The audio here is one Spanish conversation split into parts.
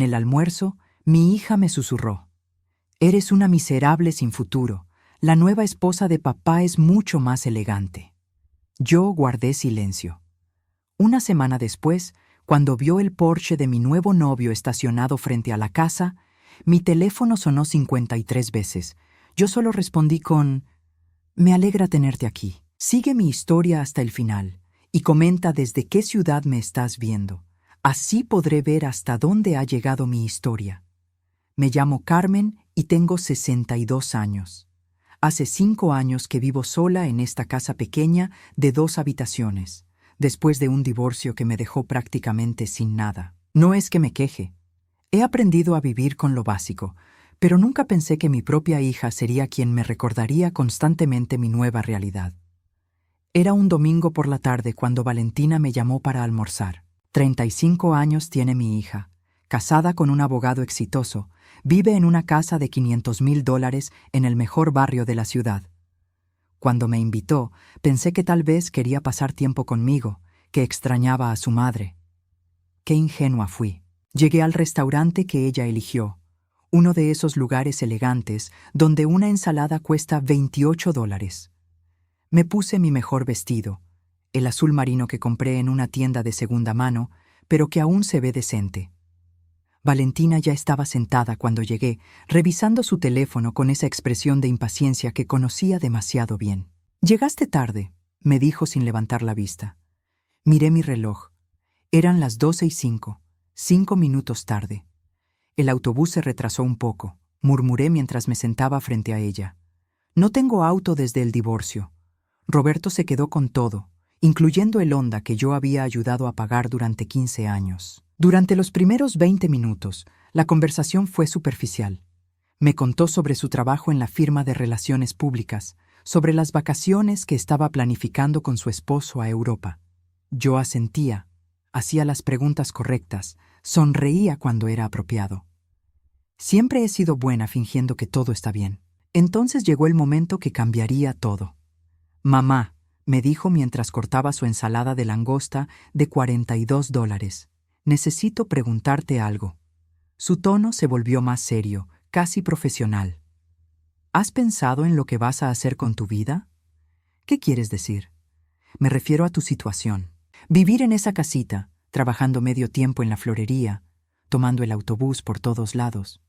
el almuerzo, mi hija me susurró: «Eres una miserable sin futuro. La nueva esposa de papá es mucho más elegante». Yo guardé silencio. Una semana después, cuando vio el Porsche de mi nuevo novio estacionado frente a la casa, mi teléfono sonó 53 veces. Yo solo respondí con: «Me alegra tenerte aquí. Sigue mi historia hasta el final y comenta desde qué ciudad me estás viendo. Así podré ver hasta dónde ha llegado mi historia. Me llamo Carmen y tengo 62 años. Hace 5 años que vivo sola en esta casa pequeña de 2 habitaciones, después de un divorcio que me dejó prácticamente sin nada. No es que me queje. He aprendido a vivir con lo básico, pero nunca pensé que mi propia hija sería quien me recordaría constantemente mi nueva realidad». Era un domingo por la tarde cuando Valentina me llamó para almorzar. 35 años tiene mi hija, casada con un abogado exitoso, vive en una casa de $500,000 en el mejor barrio de la ciudad. Cuando me invitó, pensé que tal vez quería pasar tiempo conmigo, que extrañaba a su madre. Qué ingenua fui. Llegué al restaurante que ella eligió, uno de esos lugares elegantes donde una ensalada cuesta $28. Me puse mi mejor vestido, el azul marino que compré en una tienda de segunda mano, pero que aún se ve decente. Valentina ya estaba sentada cuando llegué, revisando su teléfono con esa expresión de impaciencia que conocía demasiado bien. «Llegaste tarde», me dijo sin levantar la vista. Miré mi reloj. Eran las 12:05, 5 minutos tarde. El autobús se retrasó un poco, murmuré mientras me sentaba frente a ella. «No tengo auto desde el divorcio. Roberto se quedó con todo, incluyendo el Honda que yo había ayudado a pagar durante 15 años. Durante los primeros 20 minutos, la conversación fue superficial. Me contó sobre su trabajo en la firma de relaciones públicas, sobre las vacaciones que estaba planificando con su esposo a Europa. Yo asentía, hacía las preguntas correctas, sonreía cuando era apropiado. Siempre he sido buena fingiendo que todo está bien. Entonces llegó el momento que cambiaría todo. «Mamá», me dijo mientras cortaba su ensalada de langosta de $42, «necesito preguntarte algo». Su tono se volvió más serio, casi profesional. «¿Has pensado en lo que vas a hacer con tu vida?» «¿Qué quieres decir?» «Me refiero a tu situación. Vivir en esa casita, trabajando medio tiempo en la florería, tomando el autobús por todos lados».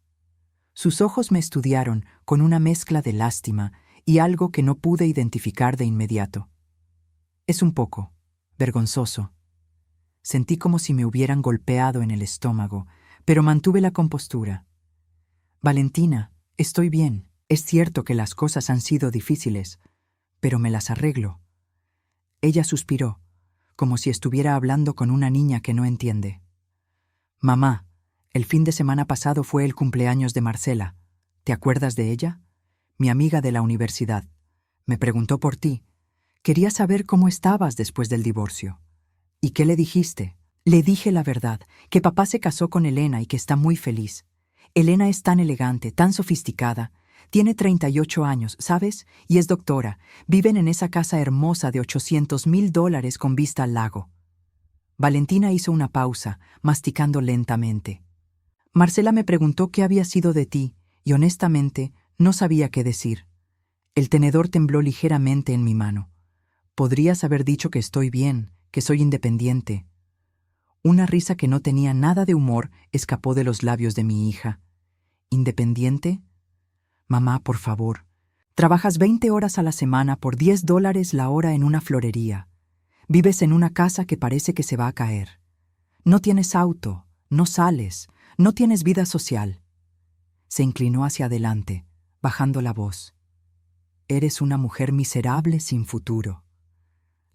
Sus ojos me estudiaron con una mezcla de lástima y algo que no pude identificar de inmediato. «Es un poco vergonzoso». Sentí como si me hubieran golpeado en el estómago, pero mantuve la compostura. «Valentina, estoy bien. Es cierto que las cosas han sido difíciles, pero me las arreglo». Ella suspiró, como si estuviera hablando con una niña que no entiende. «Mamá, el fin de semana pasado fue el cumpleaños de Marcela. ¿Te acuerdas de ella? Mi amiga de la universidad. Me preguntó por ti. Quería saber cómo estabas después del divorcio». «¿Y qué le dijiste?» «Le dije la verdad, que papá se casó con Elena y que está muy feliz. Elena es tan elegante, tan sofisticada. Tiene 38 años, ¿sabes? Y es doctora. Viven en esa casa hermosa de $800,000 con vista al lago». Valentina hizo una pausa, masticando lentamente. «Marcela me preguntó qué había sido de ti, y honestamente no sabía qué decir». El tenedor tembló ligeramente en mi mano. «Podrías haber dicho que estoy bien, que soy independiente». Una risa que no tenía nada de humor escapó de los labios de mi hija. «¿Independiente? Mamá, por favor. Trabajas 20 horas a la semana por $10 la hora en una florería. Vives en una casa que parece que se va a caer. No tienes auto, no sales, no tienes vida social». Se inclinó hacia adelante, bajando la voz. «Eres una mujer miserable sin futuro».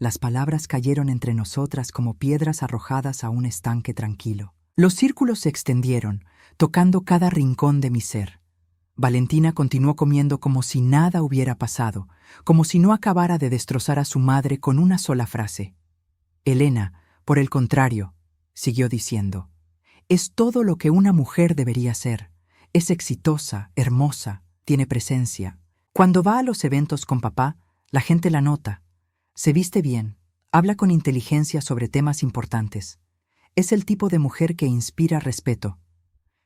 Las palabras cayeron entre nosotras como piedras arrojadas a un estanque tranquilo. Los círculos se extendieron, tocando cada rincón de mi ser. Valentina continuó comiendo como si nada hubiera pasado, como si no acabara de destrozar a su madre con una sola frase. «Elena, por el contrario», siguió diciendo, «es todo lo que una mujer debería ser. Es exitosa, hermosa, tiene presencia. Cuando va a los eventos con papá, la gente la nota. Se viste bien, habla con inteligencia sobre temas importantes. Es el tipo de mujer que inspira respeto.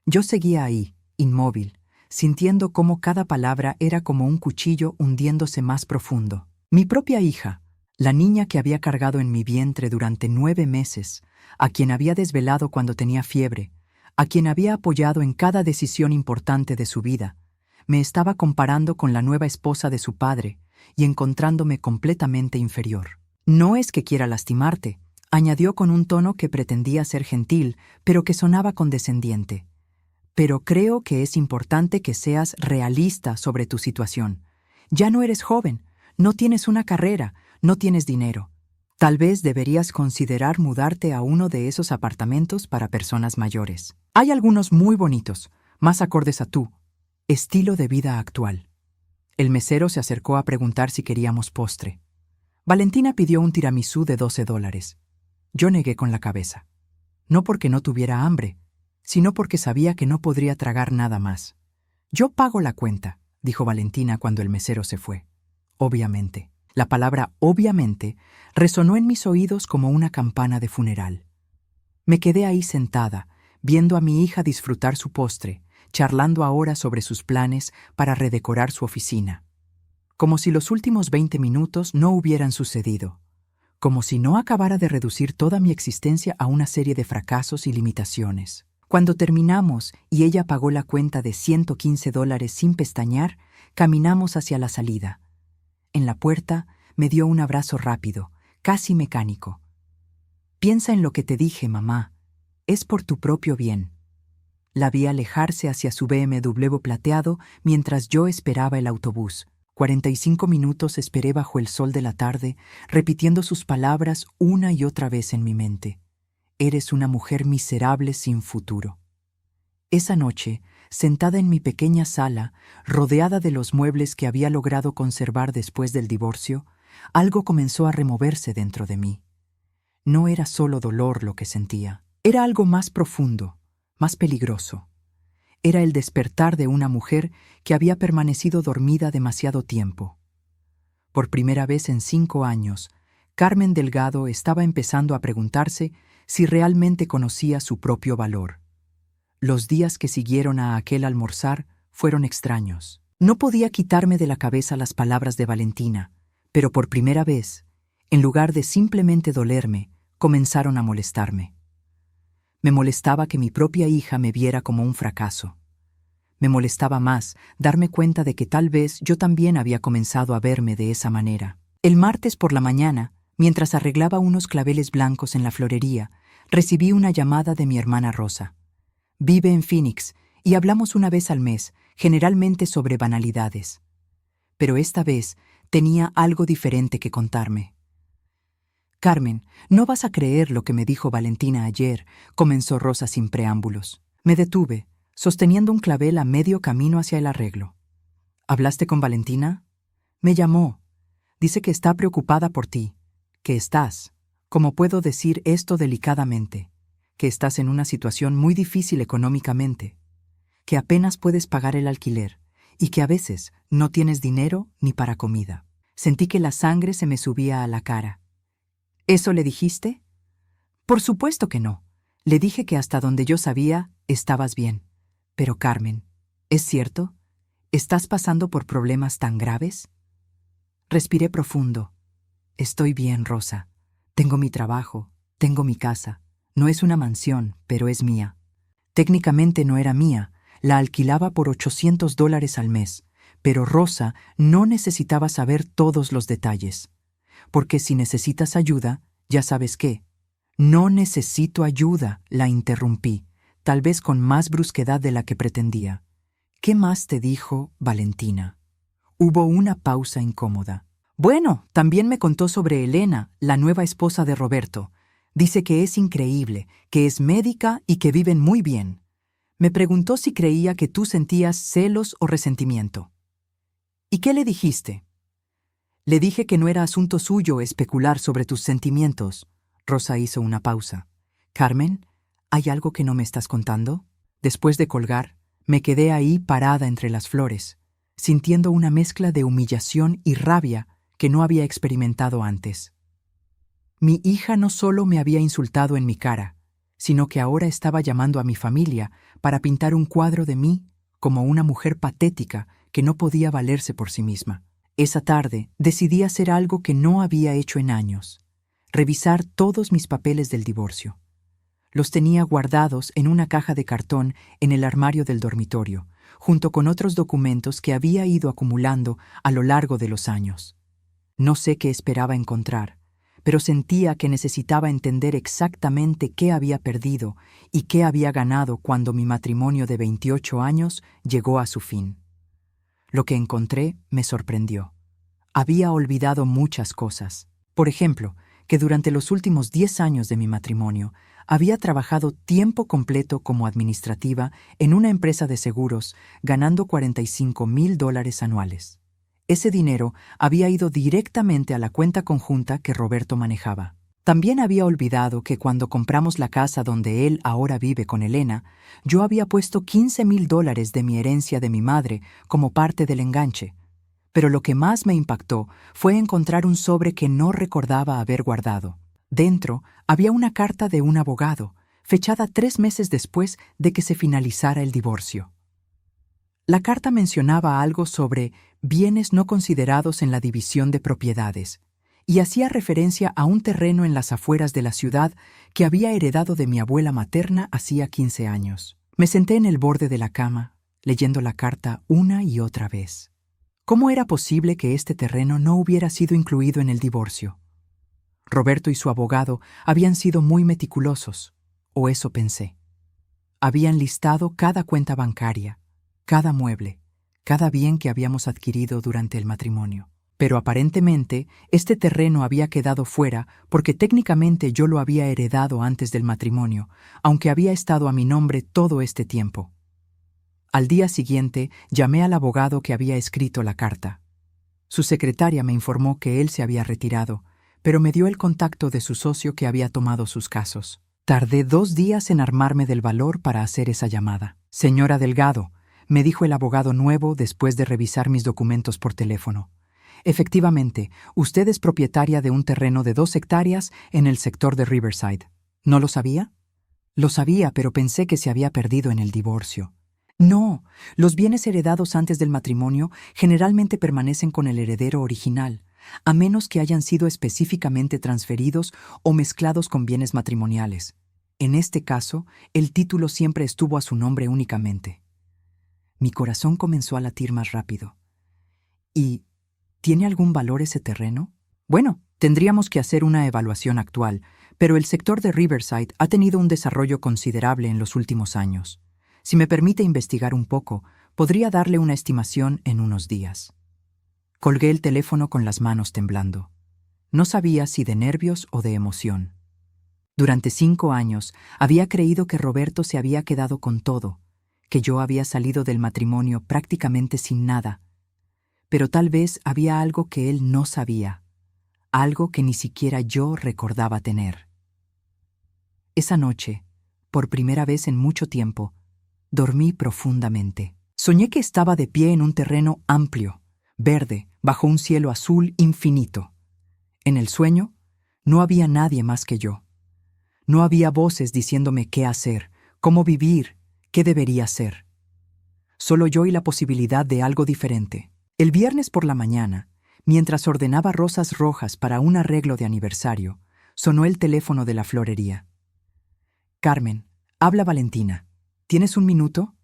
Yo seguía ahí, inmóvil, sintiendo cómo cada palabra era como un cuchillo hundiéndose más profundo. Mi propia hija, la niña que había cargado en mi vientre durante 9 meses, a quien había desvelado cuando tenía fiebre, a quien había apoyado en cada decisión importante de su vida, me estaba comparando con la nueva esposa de su padre y encontrándome completamente inferior. No es que quiera lastimarte, añadió con un tono que pretendía ser gentil, pero que sonaba condescendiente. Pero creo que es importante que seas realista sobre tu situación. Ya no eres joven, no tienes una carrera, no tienes dinero. Tal vez deberías considerar mudarte a uno de esos apartamentos para personas mayores. Hay algunos muy bonitos, más acordes a tu estilo de vida actual. El mesero se acercó a preguntar si queríamos postre. Valentina pidió un tiramisú de $12. Yo negué con la cabeza. No porque no tuviera hambre, sino porque sabía que no podría tragar nada más. Yo pago la cuenta, dijo Valentina cuando el mesero se fue. Obviamente. La palabra obviamente resonó en mis oídos como una campana de funeral. Me quedé ahí sentada, viendo a mi hija disfrutar su postre, charlando ahora sobre sus planes para redecorar su oficina. Como si los últimos 20 minutos no hubieran sucedido. Como si no acabara de reducir toda mi existencia a una serie de fracasos y limitaciones. Cuando terminamos y ella pagó la cuenta de $115 sin pestañear, caminamos hacia la salida. En la puerta me dio un abrazo rápido, casi mecánico. Piensa en lo que te dije, mamá. Es por tu propio bien. La vi alejarse hacia su BMW plateado mientras yo esperaba el autobús. 45 minutos esperé bajo el sol de la tarde, repitiendo sus palabras una y otra vez en mi mente. Eres una mujer miserable sin futuro. Esa noche, sentada en mi pequeña sala, rodeada de los muebles que había logrado conservar después del divorcio, algo comenzó a removerse dentro de mí. No era solo dolor lo que sentía, era algo más profundo, más peligroso. Era el despertar de una mujer que había permanecido dormida demasiado tiempo. Por primera vez en 5 años, Carmen Delgado estaba empezando a preguntarse si realmente conocía su propio valor. Los días que siguieron a aquel almorzar fueron extraños. No podía quitarme de la cabeza las palabras de Valentina, pero por primera vez, en lugar de simplemente dolerme, comenzaron a molestarme. Me molestaba que mi propia hija me viera como un fracaso. Me molestaba más darme cuenta de que tal vez yo también había comenzado a verme de esa manera. El martes por la mañana, mientras arreglaba unos claveles blancos en la florería, recibí una llamada de mi hermana Rosa. Vive en Phoenix y hablamos una vez al mes, generalmente sobre banalidades. Pero esta vez tenía algo diferente que contarme. Carmen, no vas a creer lo que me dijo Valentina ayer, comenzó Rosa sin preámbulos. Me detuve, sosteniendo un clavel a medio camino hacia el arreglo. ¿Hablaste con Valentina? Me llamó. Dice que está preocupada por ti, que estás, ¿cómo puedo decir esto delicadamente? Que estás en una situación muy difícil económicamente, que apenas puedes pagar el alquiler y que a veces no tienes dinero ni para comida. Sentí que la sangre se me subía a la cara. ¿Eso le dijiste? Por supuesto que no. Le dije que hasta donde yo sabía, estabas bien. Pero Carmen, ¿es cierto? ¿Estás pasando por problemas tan graves? Respiré profundo. Estoy bien, Rosa. Tengo mi trabajo, tengo mi casa. No es una mansión, pero es mía. Técnicamente no era mía, la alquilaba por $800 al mes, pero Rosa no necesitaba saber todos los detalles. Porque si necesitas ayuda, ya sabes qué. No necesito ayuda, la interrumpí, tal vez con más brusquedad de la que pretendía. ¿Qué más te dijo Valentina? Hubo una pausa incómoda. Bueno, también me contó sobre Elena, la nueva esposa de Roberto. Dice que es increíble, que es médica y que viven muy bien. Me preguntó si creía que tú sentías celos o resentimiento. ¿Y qué le dijiste? Le dije que no era asunto suyo especular sobre tus sentimientos. Rosa hizo una pausa. Carmen, ¿hay algo que no me estás contando? Después de colgar, me quedé ahí parada entre las flores, sintiendo una mezcla de humillación y rabia que no había experimentado antes. Mi hija no solo me había insultado en mi cara, sino que ahora estaba llamando a mi familia para pintar un cuadro de mí como una mujer patética que no podía valerse por sí misma. Esa tarde decidí hacer algo que no había hecho en años: revisar todos mis papeles del divorcio. Los tenía guardados en una caja de cartón en el armario del dormitorio, junto con otros documentos que había ido acumulando a lo largo de los años. No sé qué esperaba encontrar, pero sentía que necesitaba entender exactamente qué había perdido y qué había ganado cuando mi matrimonio de 28 años llegó a su fin. Lo que encontré me sorprendió. Había olvidado muchas cosas. Por ejemplo, que durante los últimos 10 años de mi matrimonio había trabajado tiempo completo como administrativa en una empresa de seguros, ganando $45,000 anuales. Ese dinero había ido directamente a la cuenta conjunta que Roberto manejaba. También había olvidado que cuando compramos la casa donde él ahora vive con Elena, yo había puesto $15,000 de mi herencia de mi madre como parte del enganche. Pero lo que más me impactó fue encontrar un sobre que no recordaba haber guardado. Dentro había una carta de un abogado, fechada 3 meses después de que se finalizara el divorcio. La carta mencionaba algo sobre bienes no considerados en la división de propiedades y hacía referencia a un terreno en las afueras de la ciudad que había heredado de mi abuela materna hacía 15 años. Me senté en el borde de la cama, leyendo la carta una y otra vez. ¿Cómo era posible que este terreno no hubiera sido incluido en el divorcio? Roberto y su abogado habían sido muy meticulosos, o eso pensé. Habían listado cada cuenta bancaria, cada mueble, cada bien que habíamos adquirido durante el matrimonio. Pero aparentemente, este terreno había quedado fuera porque técnicamente yo lo había heredado antes del matrimonio, aunque había estado a mi nombre todo este tiempo. Al día siguiente, llamé al abogado que había escrito la carta. Su secretaria me informó que él se había retirado, pero me dio el contacto de su socio que había tomado sus casos. Tardé 2 días en armarme del valor para hacer esa llamada. «Señora Delgado», me dijo el abogado nuevo después de revisar mis documentos por teléfono. «Efectivamente, usted es propietaria de un terreno de 2 hectáreas en el sector de Riverside. ¿No lo sabía?» «Lo sabía, pero pensé que se había perdido en el divorcio». «No, los bienes heredados antes del matrimonio generalmente permanecen con el heredero original, a menos que hayan sido específicamente transferidos o mezclados con bienes matrimoniales. En este caso, el título siempre estuvo a su nombre únicamente». Mi corazón comenzó a latir más rápido. «¿Y tiene algún valor ese terreno?» «Bueno, tendríamos que hacer una evaluación actual, pero el sector de Riverside ha tenido un desarrollo considerable en los últimos años. Si me permite investigar un poco, podría darle una estimación en unos días». Colgué el teléfono con las manos temblando. No sabía si de nervios o de emoción. Durante 5 años había creído que Roberto se había quedado con todo, que yo había salido del matrimonio prácticamente sin nada. Pero tal vez había algo que él no sabía, algo que ni siquiera yo recordaba tener. Esa noche, por primera vez en mucho tiempo, dormí profundamente. Soñé que estaba de pie en un terreno amplio, verde, bajo un cielo azul infinito. En el sueño, no había nadie más que yo. No había voces diciéndome qué hacer, cómo vivir, qué debería hacer. Solo yo y la posibilidad de algo diferente. El viernes por la mañana, mientras ordenaba rosas rojas para un arreglo de aniversario, sonó el teléfono de la florería. «Carmen, habla Valentina. ¿Tienes un minuto?»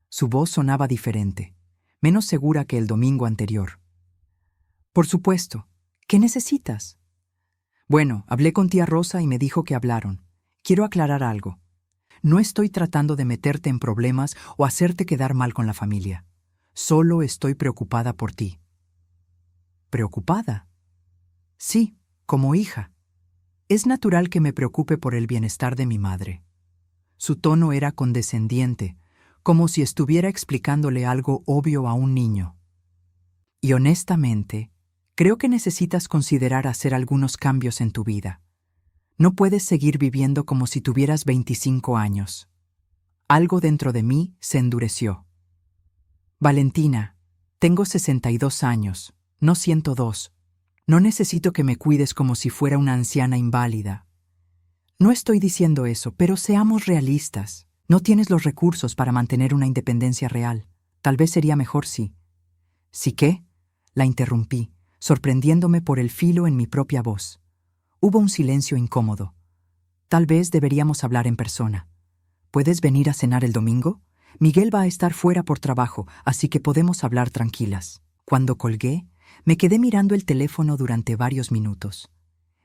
Su voz sonaba diferente, menos segura que el domingo anterior. «Por supuesto. ¿Qué necesitas?» «Bueno, hablé con tía Rosa y me dijo que hablaron. Quiero aclarar algo. No estoy tratando de meterte en problemas o hacerte quedar mal con la familia. Solo estoy preocupada por ti». ¿Preocupada? Sí, como hija. Es natural que me preocupe por el bienestar de mi madre. Su tono era condescendiente, como si estuviera explicándole algo obvio a un niño. Y honestamente, creo que necesitas considerar hacer algunos cambios en tu vida. No puedes seguir viviendo como si tuvieras 25 años. Algo dentro de mí se endureció. «Valentina, tengo 62 años, no 102. No necesito que me cuides como si fuera una anciana inválida. No estoy diciendo eso, pero seamos realistas. No tienes los recursos para mantener una independencia real. Tal vez sería mejor si... ¿Sí qué? La interrumpí, sorprendiéndome por el filo en mi propia voz. Hubo un silencio incómodo. Tal vez deberíamos hablar en persona. ¿Puedes venir a cenar el domingo? Miguel va a estar fuera por trabajo, así que podemos hablar tranquilas. Cuando colgué, me quedé mirando el teléfono durante varios minutos.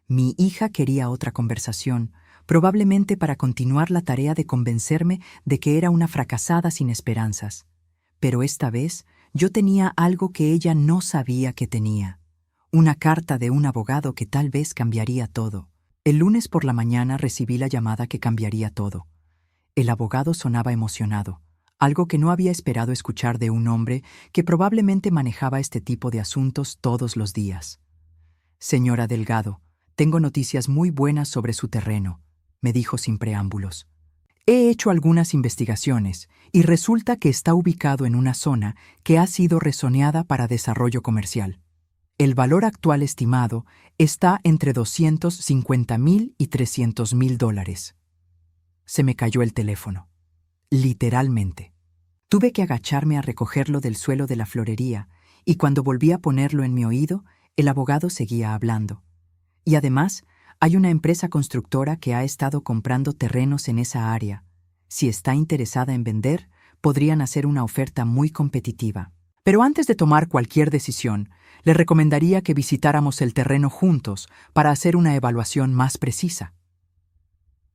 Mi hija quería otra conversación, probablemente para continuar la tarea de convencerme de que era una fracasada sin esperanzas. Pero esta vez yo tenía algo que ella no sabía que tenía. Una carta de un abogado que tal vez cambiaría todo. El lunes por la mañana recibí la llamada que cambiaría todo. El abogado sonaba emocionado, algo que no había esperado escuchar de un hombre que probablemente manejaba este tipo de asuntos todos los días. Señora Delgado, tengo noticias muy buenas sobre su terreno, me dijo sin preámbulos. He hecho algunas investigaciones y resulta que está ubicado en una zona que ha sido rezoneada para desarrollo comercial. El valor actual estimado está entre $250,000 y $300,000. Se me cayó el teléfono. Literalmente. Tuve que agacharme a recogerlo del suelo de la florería y cuando volví a ponerlo en mi oído, el abogado seguía hablando. Y además, hay una empresa constructora que ha estado comprando terrenos en esa área. Si está interesada en vender, podrían hacer una oferta muy competitiva. Pero antes de tomar cualquier decisión, le recomendaría que visitáramos el terreno juntos para hacer una evaluación más precisa.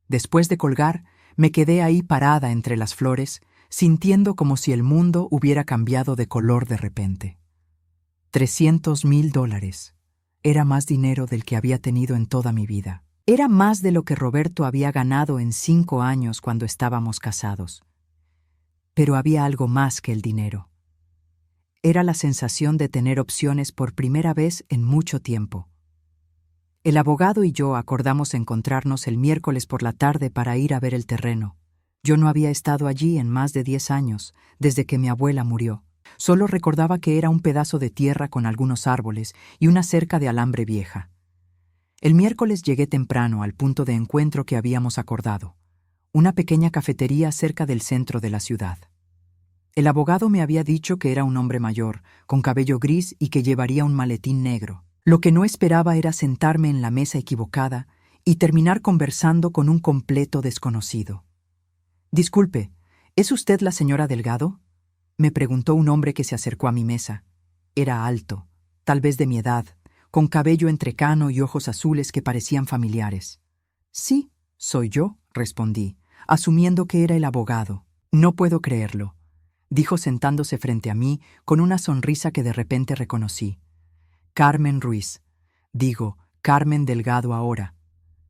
Después de colgar, me quedé ahí parada entre las flores, sintiendo como si el mundo hubiera cambiado de color de repente. $300,000. Era más dinero del que había tenido en toda mi vida. Era más de lo que Roberto había ganado en 5 años cuando estábamos casados. Pero había algo más que el dinero. Era la sensación de tener opciones por primera vez en mucho tiempo. El abogado y yo acordamos encontrarnos el miércoles por la tarde para ir a ver el terreno. Yo no había estado allí en más de 10 años, desde que mi abuela murió. Solo recordaba que era un pedazo de tierra con algunos árboles y una cerca de alambre vieja. El miércoles llegué temprano al punto de encuentro que habíamos acordado, una pequeña cafetería cerca del centro de la ciudad. El abogado me había dicho que era un hombre mayor, con cabello gris y que llevaría un maletín negro. Lo que no esperaba era sentarme en la mesa equivocada y terminar conversando con un completo desconocido. «Disculpe, ¿es usted la señora Delgado?», me preguntó un hombre que se acercó a mi mesa. Era alto, tal vez de mi edad, con cabello entrecano y ojos azules que parecían familiares. «Sí, soy yo», respondí, asumiendo que era el abogado. «No puedo creerlo», dijo sentándose frente a mí con una sonrisa que de repente reconocí. «Carmen Ruiz. Digo, Carmen Delgado ahora».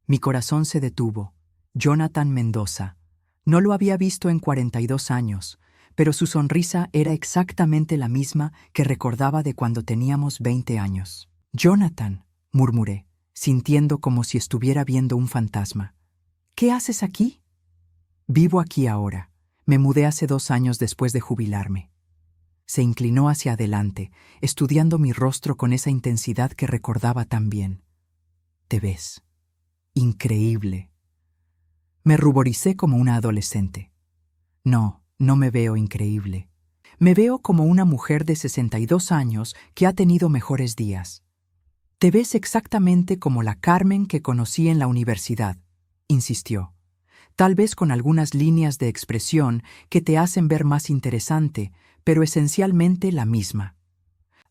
Mi corazón se detuvo. Jonathan Mendoza. No lo había visto en 42 años, pero su sonrisa era exactamente la misma que recordaba de cuando teníamos 20 años. «Jonathan», murmuré, sintiendo como si estuviera viendo un fantasma. «¿Qué haces aquí?» «Vivo aquí ahora. Me mudé hace 2 años después de jubilarme». Se inclinó hacia adelante, estudiando mi rostro con esa intensidad que recordaba tan bien. «Te ves increíble». Me ruboricé como una adolescente. «No, no me veo increíble. Me veo como una mujer de 62 años que ha tenido mejores días». «Te ves exactamente como la Carmen que conocí en la universidad», insistió, tal vez con algunas líneas de expresión que te hacen ver más interesante, pero esencialmente la misma.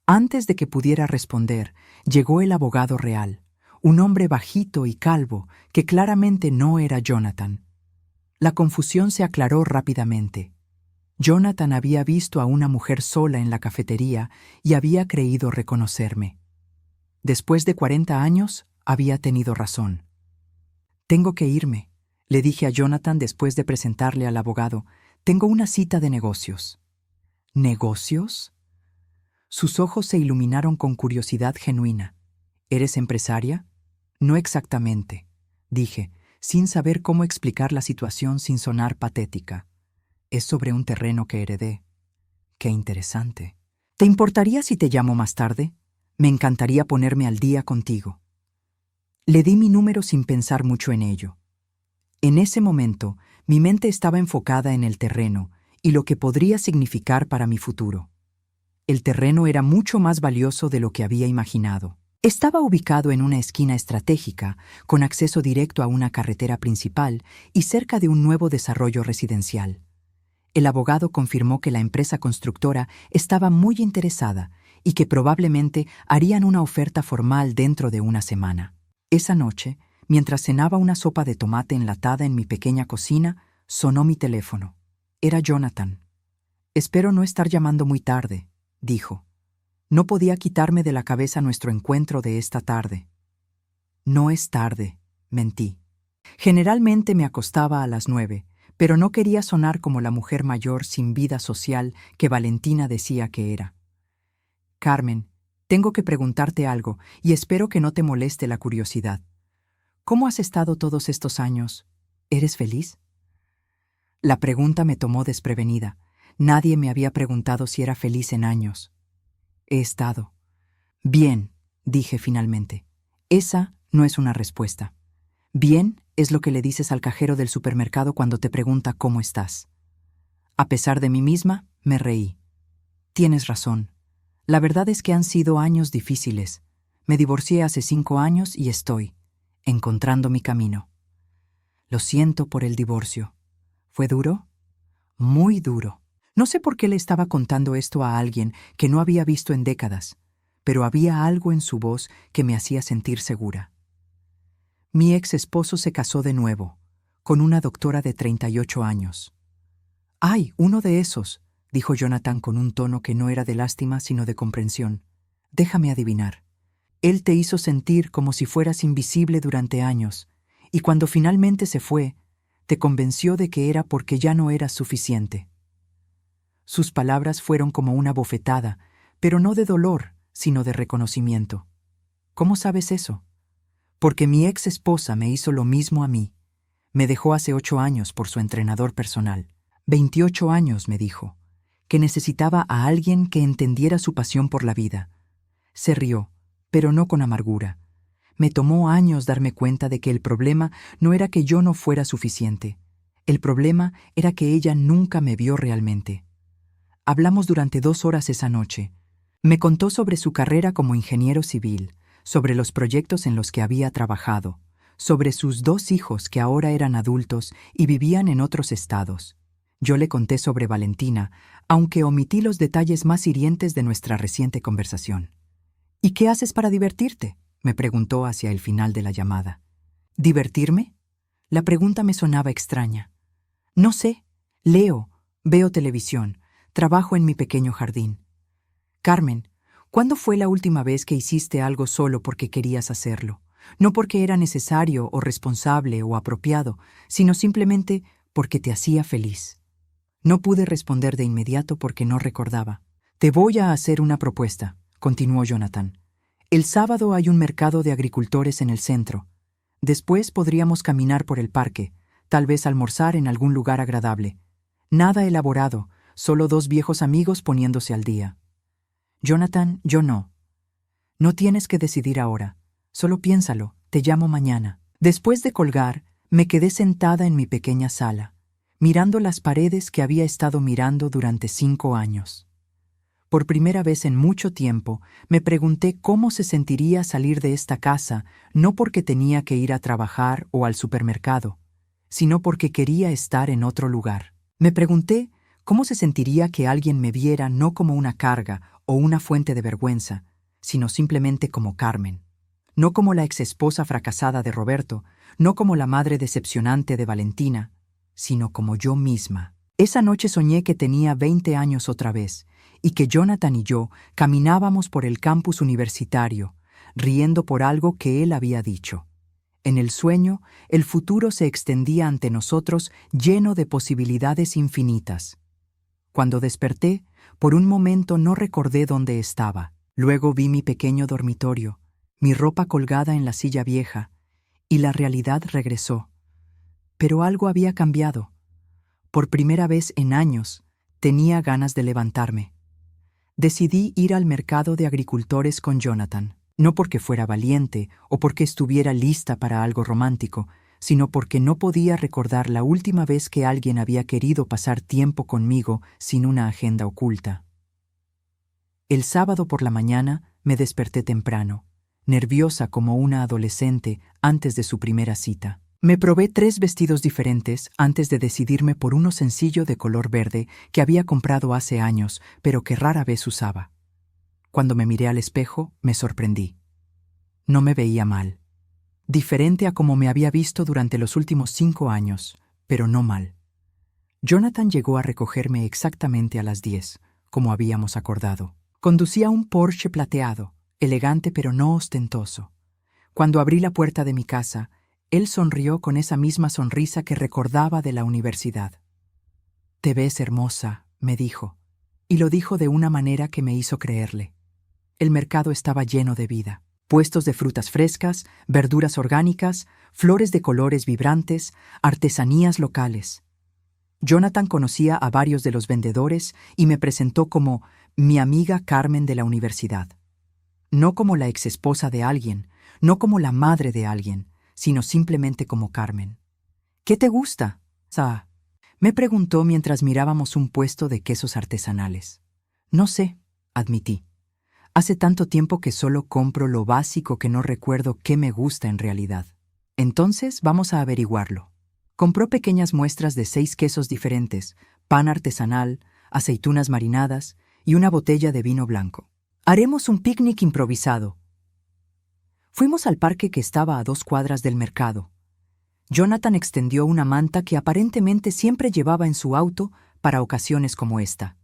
Antes de que pudiera responder, llegó el abogado real, un hombre bajito y calvo que claramente no era Jonathan. La confusión se aclaró rápidamente. Jonathan había visto a una mujer sola en la cafetería y había creído reconocerme. Después de 40 años, había tenido razón. «Tengo que irme», le dije a Jonathan después de presentarle al abogado. «Tengo una cita de negocios». «¿Negocios?». Sus ojos se iluminaron con curiosidad genuina. «¿Eres empresaria?». «No exactamente», dije, sin saber cómo explicar la situación sin sonar patética. «Es sobre un terreno que heredé». «Qué interesante. ¿Te importaría si te llamo más tarde? Me encantaría ponerme al día contigo». Le di mi número sin pensar mucho en ello. En ese momento, mi mente estaba enfocada en el terreno y lo que podría significar para mi futuro. El terreno era mucho más valioso de lo que había imaginado. Estaba ubicado en una esquina estratégica, con acceso directo a una carretera principal y cerca de un nuevo desarrollo residencial. El abogado confirmó que la empresa constructora estaba muy interesada y que probablemente harían una oferta formal dentro de una semana. Esa noche, mientras cenaba una sopa de tomate enlatada en mi pequeña cocina, sonó mi teléfono. Era Jonathan. «Espero no estar llamando muy tarde», dijo. No podía quitarme de la cabeza nuestro encuentro de esta tarde. «No es tarde», mentí. Generalmente me acostaba a las 9, pero no quería sonar como la mujer mayor sin vida social que Valentina decía que era. «Carmen, tengo que preguntarte algo y espero que no te moleste la curiosidad. ¿Cómo has estado todos estos años? ¿Eres feliz?» La pregunta me tomó desprevenida. Nadie me había preguntado si era feliz en años. «He estado». «Bien», dije finalmente. Esa no es una respuesta. Bien es lo que le dices al cajero del supermercado cuando te pregunta cómo estás. A pesar de mí misma, me reí. Tienes razón. La verdad es que han sido años difíciles. Me divorcié hace 5 años y estoy encontrando mi camino. Lo siento por el divorcio. ¿Fue duro? Muy duro. No sé por qué le estaba contando esto a alguien que no había visto en décadas, pero había algo en su voz que me hacía sentir segura. Mi ex esposo se casó de nuevo, con una doctora de 38 años. «¡Ay, uno de esos!», dijo Jonathan con un tono que no era de lástima sino de comprensión. «Déjame adivinar. Él te hizo sentir como si fueras invisible durante años, y cuando finalmente se fue, te convenció de que era porque ya no eras suficiente». Sus palabras fueron como una bofetada, pero no de dolor, sino de reconocimiento. «¿Cómo sabes eso?» «Porque mi ex esposa me hizo lo mismo a mí. Me dejó hace 8 años por su entrenador personal. 28 años, me dijo, que necesitaba a alguien que entendiera su pasión por la vida». Se rió, pero no con amargura. Me tomó años darme cuenta de que el problema no era que yo no fuera suficiente. El problema era que ella nunca me vio realmente. Hablamos durante 2 horas esa noche. Me contó sobre su carrera como ingeniero civil, sobre los proyectos en los que había trabajado, sobre sus 2 hijos que ahora eran adultos y vivían en otros estados. Yo le conté sobre Valentina, aunque omití los detalles más hirientes de nuestra reciente conversación. «¿Y qué haces para divertirte?», me preguntó hacia el final de la llamada. «¿Divertirme?». La pregunta me sonaba extraña. «No sé. Leo, veo televisión, trabajo en mi pequeño jardín». «Carmen, ¿cuándo fue la última vez que hiciste algo solo porque querías hacerlo? No porque era necesario o responsable o apropiado, sino simplemente porque te hacía feliz». No pude responder de inmediato porque no recordaba. «Te voy a hacer una propuesta», continuó Jonathan. «El sábado hay un mercado de agricultores en el centro. Después podríamos caminar por el parque, tal vez almorzar en algún lugar agradable. Nada elaborado, solo 2 viejos amigos poniéndose al día». «Jonathan, yo no». «No tienes que decidir ahora. Solo piénsalo, te llamo mañana». Después de colgar, me quedé sentada en mi pequeña sala, mirando las paredes que había estado mirando durante 5 años. Por primera vez en mucho tiempo, me pregunté cómo se sentiría salir de esta casa, no porque tenía que ir a trabajar o al supermercado, sino porque quería estar en otro lugar. Me pregunté cómo se sentiría que alguien me viera no como una carga o una fuente de vergüenza, sino simplemente como Carmen. No como la exesposa fracasada de Roberto, no como la madre decepcionante de Valentina, sino como yo misma. Esa noche soñé que tenía 20 años otra vez, y que Jonathan y yo caminábamos por el campus universitario, riendo por algo que él había dicho. En el sueño, el futuro se extendía ante nosotros lleno de posibilidades infinitas. Cuando desperté, por un momento no recordé dónde estaba. Luego vi mi pequeño dormitorio, mi ropa colgada en la silla vieja, y la realidad regresó. Pero algo había cambiado. Por primera vez en años, tenía ganas de levantarme. Decidí ir al mercado de agricultores con Jonathan, no porque fuera valiente o porque estuviera lista para algo romántico, sino porque no podía recordar la última vez que alguien había querido pasar tiempo conmigo sin una agenda oculta. El sábado por la mañana me desperté temprano, nerviosa como una adolescente antes de su primera cita. Me probé 3 vestidos diferentes antes de decidirme por uno sencillo de color verde que había comprado hace años, pero que rara vez usaba. Cuando me miré al espejo, me sorprendí. No me veía mal. Diferente a como me había visto durante los últimos 5 años, pero no mal. Jonathan llegó a recogerme exactamente a las 10, como habíamos acordado. Conducía un Porsche plateado, elegante pero no ostentoso. Cuando abrí la puerta de mi casa, él sonrió con esa misma sonrisa que recordaba de la universidad. «Te ves hermosa», me dijo, y lo dijo de una manera que me hizo creerle. El mercado estaba lleno de vida. Puestos de frutas frescas, verduras orgánicas, flores de colores vibrantes, artesanías locales. Jonathan conocía a varios de los vendedores y me presentó como mi amiga Carmen de la universidad. No como la exesposa de alguien, no como la madre de alguien, sino simplemente como Carmen. «¿Qué te gusta, Sa?», me preguntó mientras mirábamos un puesto de quesos artesanales. «No sé», admití. «Hace tanto tiempo que solo compro lo básico que no recuerdo qué me gusta en realidad». «Entonces vamos a averiguarlo». Compró pequeñas muestras de 6 quesos diferentes, pan artesanal, aceitunas marinadas y una botella de vino blanco. «Haremos un picnic improvisado». Fuimos al parque que estaba a 2 cuadras del mercado. Jonathan extendió una manta que aparentemente siempre llevaba en su auto para ocasiones como esta.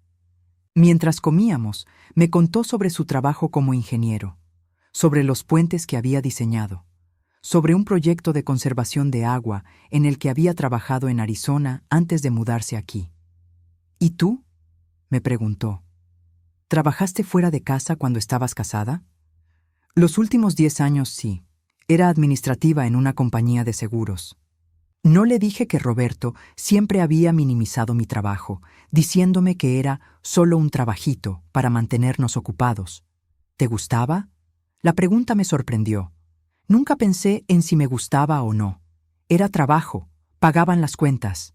Mientras comíamos, me contó sobre su trabajo como ingeniero, sobre los puentes que había diseñado, sobre un proyecto de conservación de agua en el que había trabajado en Arizona antes de mudarse aquí. «¿Y tú?», me preguntó. «¿Trabajaste fuera de casa cuando estabas casada?». «Los últimos 10 años sí. Era administrativa en una compañía de seguros». No le dije que Roberto siempre había minimizado mi trabajo, diciéndome que era solo un trabajito para mantenernos ocupados. «¿Te gustaba?». La pregunta me sorprendió. Nunca pensé en si me gustaba o no. Era trabajo, pagaban las cuentas.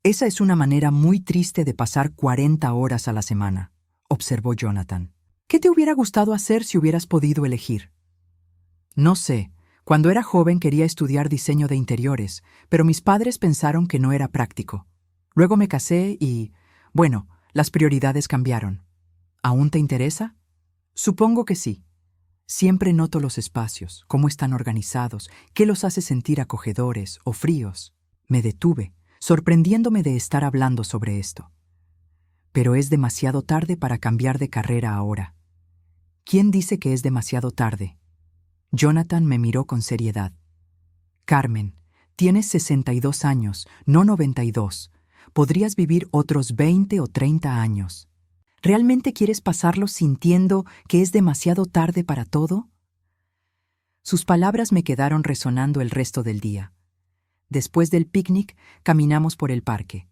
«Esa es una manera muy triste de pasar 40 horas a la semana», observó Jonathan. «¿Qué te hubiera gustado hacer si hubieras podido elegir?». «No sé. Cuando era joven quería estudiar diseño de interiores, pero mis padres pensaron que no era práctico. Luego me casé y, bueno, las prioridades cambiaron». «¿Aún te interesa?». «Supongo que sí. Siempre noto los espacios, cómo están organizados, qué los hace sentir acogedores o fríos». Me detuve, sorprendiéndome de estar hablando sobre esto. «Pero es demasiado tarde para cambiar de carrera ahora». «¿Quién dice que es demasiado tarde?». Jonathan me miró con seriedad. «Carmen, tienes 62 años, no 92. Podrías vivir otros 20 o 30 años. ¿Realmente quieres pasarlos sintiendo que es demasiado tarde para todo?». Sus palabras me quedaron resonando el resto del día. Después del picnic, caminamos por el parque.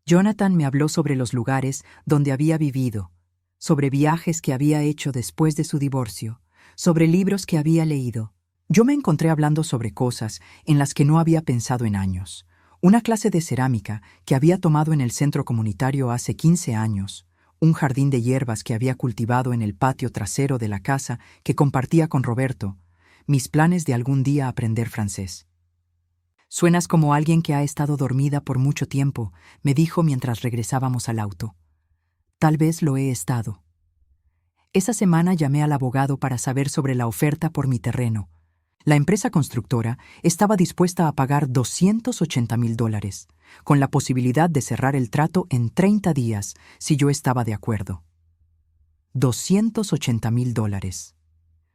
Jonathan me habló sobre los lugares donde había vivido, sobre viajes que había hecho después de su divorcio, sobre libros que había leído. Yo me encontré hablando sobre cosas en las que no había pensado en años. Una clase de cerámica que había tomado en el centro comunitario hace 15 años, un jardín de hierbas que había cultivado en el patio trasero de la casa que compartía con Roberto, mis planes de algún día aprender francés. «Suenas como alguien que ha estado dormida por mucho tiempo», me dijo mientras regresábamos al auto. «Tal vez lo he estado». Esa semana llamé al abogado para saber sobre la oferta por mi terreno. La empresa constructora estaba dispuesta a pagar $280,000, con la posibilidad de cerrar el trato en 30 días si yo estaba de acuerdo. $280,000.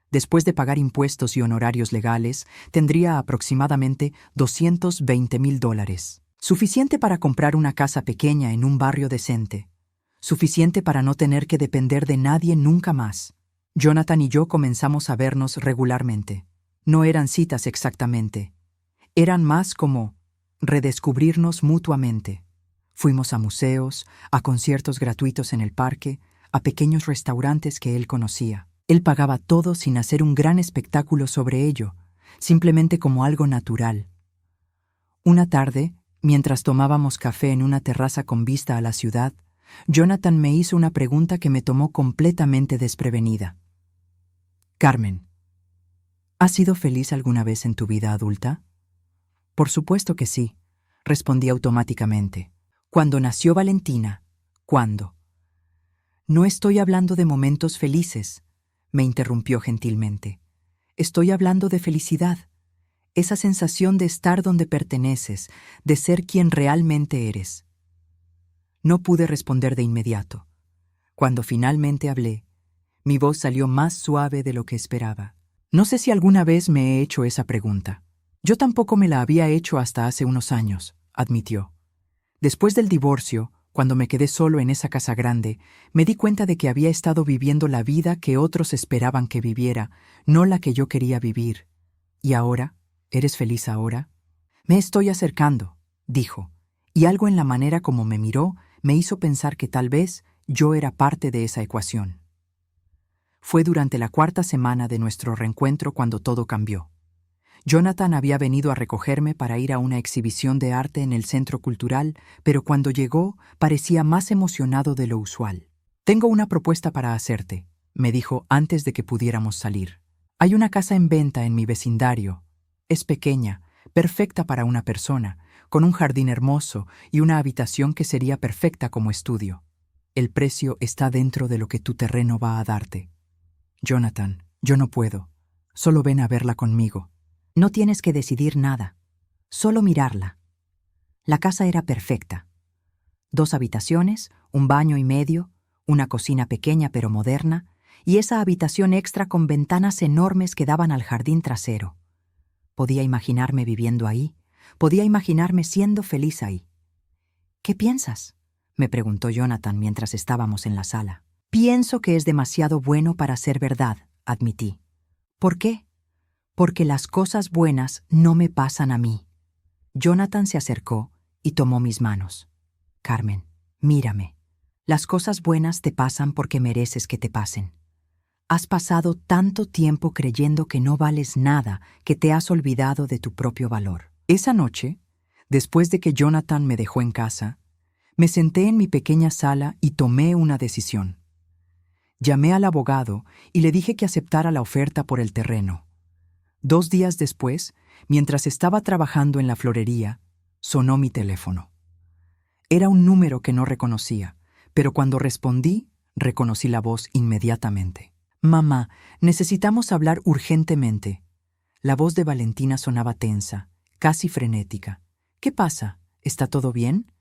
Después de pagar impuestos y honorarios legales, tendría aproximadamente $220,000. Suficiente para comprar una casa pequeña en un barrio decente. Suficiente para no tener que depender de nadie nunca más. Jonathan y yo comenzamos a vernos regularmente. No eran citas exactamente. Eran más como redescubrirnos mutuamente. Fuimos a museos, a conciertos gratuitos en el parque, a pequeños restaurantes que él conocía. Él pagaba todo sin hacer un gran espectáculo sobre ello, simplemente como algo natural. Una tarde, mientras tomábamos café en una terraza con vista a la ciudad, Jonathan me hizo una pregunta que me tomó completamente desprevenida. Carmen, ¿has sido feliz alguna vez en tu vida adulta? Por supuesto que sí, respondí automáticamente. Cuando nació Valentina, ¿cuándo? No estoy hablando de momentos felices, me interrumpió gentilmente. Estoy hablando de felicidad, esa sensación de estar donde perteneces, de ser quien realmente eres. No pude responder de inmediato. Cuando finalmente hablé, mi voz salió más suave de lo que esperaba. No sé si alguna vez me he hecho esa pregunta. Yo tampoco me la había hecho hasta hace unos años, admitió. Después del divorcio, cuando me quedé solo en esa casa grande, me di cuenta de que había estado viviendo la vida que otros esperaban que viviera, no la que yo quería vivir. ¿Y ahora? ¿Eres feliz ahora? Me estoy acercando, dijo, y algo en la manera como me miró me hizo pensar que tal vez yo era parte de esa ecuación. Fue durante la 4ª semana de nuestro reencuentro cuando todo cambió. Jonathan había venido a recogerme para ir a una exhibición de arte en el centro cultural, pero cuando llegó parecía más emocionado de lo usual. «Tengo una propuesta para hacerte», me dijo antes de que pudiéramos salir. «Hay una casa en venta en mi vecindario. Es pequeña, perfecta para una persona, con un jardín hermoso y una habitación que sería perfecta como estudio. El precio está dentro de lo que tu terreno va a darte. Jonathan, yo no puedo. Solo ven a verla conmigo». No tienes que decidir nada, solo mirarla. La casa era perfecta. 2 habitaciones, un baño y medio, una cocina pequeña pero moderna, y esa habitación extra con ventanas enormes que daban al jardín trasero. Podía imaginarme viviendo ahí, podía imaginarme siendo feliz ahí. «¿Qué piensas?», me preguntó Jonathan mientras estábamos en la sala. «Pienso que es demasiado bueno para ser verdad», admití. «¿Por qué?» «Porque las cosas buenas no me pasan a mí». Jonathan se acercó y tomó mis manos. «Carmen, mírame. Las cosas buenas te pasan porque mereces que te pasen. Has pasado tanto tiempo creyendo que no vales nada que te has olvidado de tu propio valor». Esa noche, después de que Jonathan me dejó en casa, me senté en mi pequeña sala y tomé una decisión. Llamé al abogado y le dije que aceptara la oferta por el terreno. 2 días después, mientras estaba trabajando en la florería, sonó mi teléfono. Era un número que no reconocía, pero cuando respondí, reconocí la voz inmediatamente. «Mamá, necesitamos hablar urgentemente». La voz de Valentina sonaba tensa, casi frenética. «¿Qué pasa? ¿Está todo bien?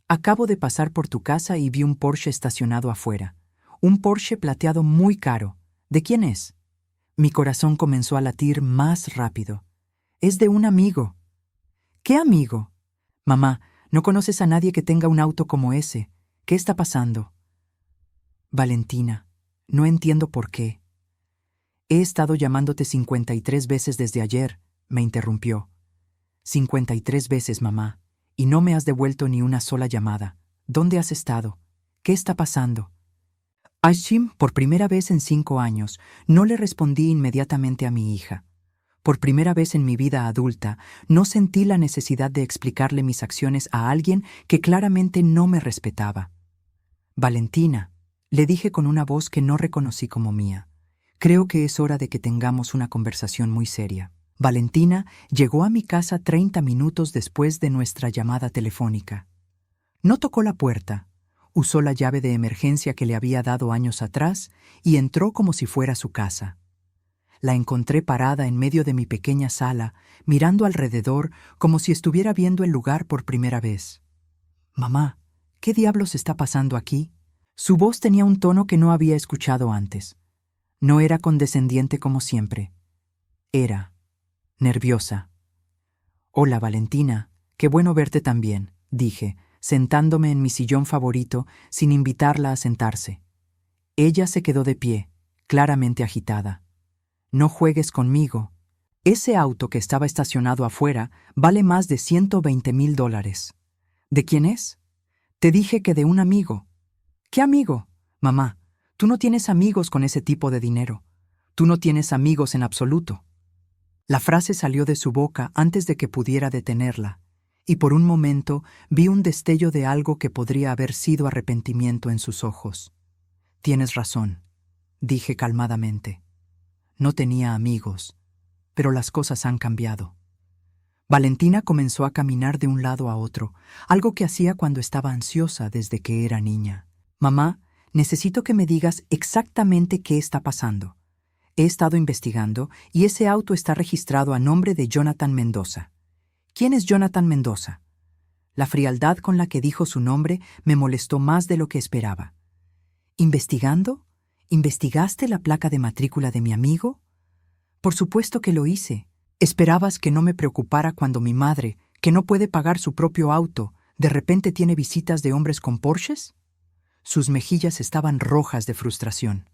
Acabo de pasar por tu casa y vi un Porsche estacionado afuera. Un Porsche plateado muy caro. ¿De quién es?» Mi corazón comenzó a latir más rápido. «Es de un amigo». «¿Qué amigo?» «Mamá, no conoces a nadie que tenga un auto como ese. ¿Qué está pasando?» «Valentina, no entiendo por qué». «He estado llamándote 53 veces desde ayer», me interrumpió. 53 veces, mamá, y no me has devuelto ni una sola llamada. ¿Dónde has estado? ¿Qué está pasando?» Ashim, por primera vez en 5 años, no le respondí inmediatamente a mi hija. Por primera vez en mi vida adulta, no sentí la necesidad de explicarle mis acciones a alguien que claramente no me respetaba. «Valentina», le dije con una voz que no reconocí como mía, «creo que es hora de que tengamos una conversación muy seria». Valentina llegó a mi casa 30 minutos después de nuestra llamada telefónica. No tocó la puerta. Usó la llave de emergencia que le había dado años atrás y entró como si fuera su casa. La encontré parada en medio de mi pequeña sala, mirando alrededor como si estuviera viendo el lugar por primera vez. «Mamá, ¿qué diablos está pasando aquí?» Su voz tenía un tono que no había escuchado antes. No era condescendiente como siempre. Era nerviosa. «Hola, Valentina, qué bueno verte también», dije, sentándome en mi sillón favorito sin invitarla a sentarse. Ella se quedó de pie, claramente agitada. «No juegues conmigo. Ese auto que estaba estacionado afuera vale más de $120,000. ¿De quién es?» «Te dije que de un amigo». «¿Qué amigo?» «Mamá, tú no tienes amigos con ese tipo de dinero. Tú no tienes amigos en absoluto». La frase salió de su boca antes de que pudiera detenerla, y por un momento vi un destello de algo que podría haber sido arrepentimiento en sus ojos. Tienes razón, dije calmadamente. No tenía amigos, pero las cosas han cambiado. Valentina comenzó a caminar de un lado a otro, algo que hacía cuando estaba ansiosa desde que era niña. Mamá, necesito que me digas exactamente qué está pasando. He estado investigando y ese auto está registrado a nombre de Jonathan Mendoza. ¿Quién es Jonathan Mendoza? La frialdad con la que dijo su nombre me molestó más de lo que esperaba. ¿Investigando? ¿Investigaste la placa de matrícula de mi amigo? Por supuesto que lo hice. ¿Esperabas que no me preocupara cuando mi madre, que no puede pagar su propio auto, de repente tiene visitas de hombres con Porsches? Sus mejillas estaban rojas de frustración.